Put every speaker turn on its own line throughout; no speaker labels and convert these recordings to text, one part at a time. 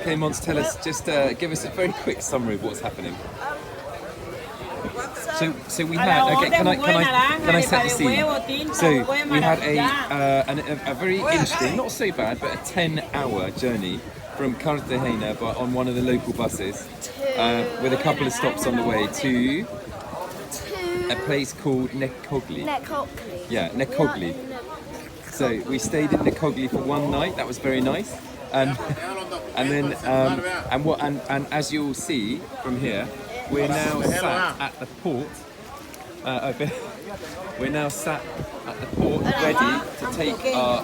Okay, Mons, tell us, just give us a very quick summary of what's happening. So we had. Okay, can I set the scene? So we had a very interesting, not so bad, but a 10-hour journey from Cartagena, but on one of the local buses, with a couple of stops on the way to a place called Necoclí.
Necoclí.
Yeah, Necoclí. So we stayed in Necoclí for one night. That was very nice. And then and as you'll see from here, we're now sat at the port. We're now sat at the port, ready to take our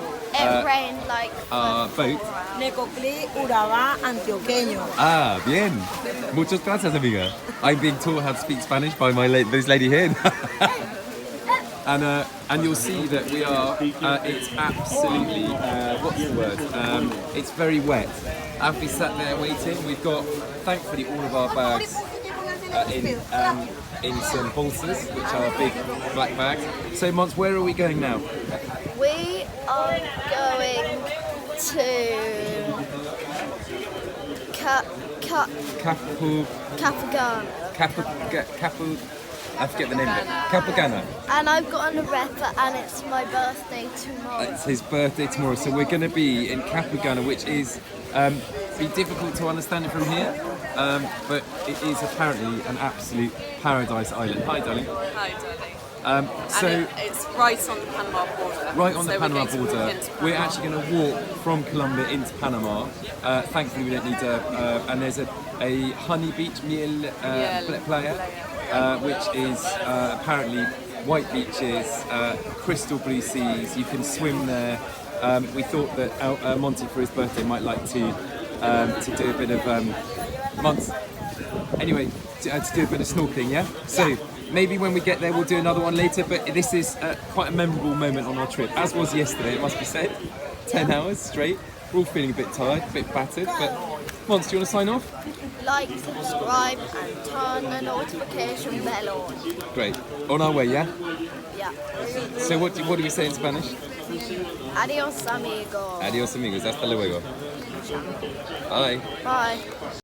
boat.
Necoclí, Urabá, Antioqueño.
Ah, bien. Muchas gracias, amiga. I'm being taught how to speak Spanish by this lady here. And you'll see that we are. It's absolutely what's the word? It's very wet. As we sat there waiting, we've got thankfully all of our bags in some bolsters, which are big black bags. So, Mons, where are we going now?
We are going to Capurganá.
I forget the name of it. Capurganá.
And I've got an arrepa and it's my birthday tomorrow.
It's his birthday tomorrow, so we're going to be in Capurganá, which is be difficult to understand it from here, but it is apparently an absolute paradise island. Hi, darling.
Hi, darling. It's right on the Panama border.
Right on the Panama border. We're actually going to walk from Colombia into Panama. Thankfully, we don't need and there's a honey beach, miel playa, which is apparently white beaches, crystal blue seas. You can swim there. We thought that Monty, for his birthday, might like to do a bit of months. Anyway, to do a bit of snorkeling. Yeah. So. Maybe when we get there we'll do another one later, but this is quite a memorable moment on our trip, as was yesterday, it must be said. 10 hours straight. We're all feeling a bit tired, a bit battered, but Mons, do you want to sign off?
Like, subscribe and turn the notification bell on.
Great. On our way, yeah?
Yeah.
So what do we say in Spanish?
Adios, amigos.
Adios, amigos. Hasta luego. Bye.
Bye.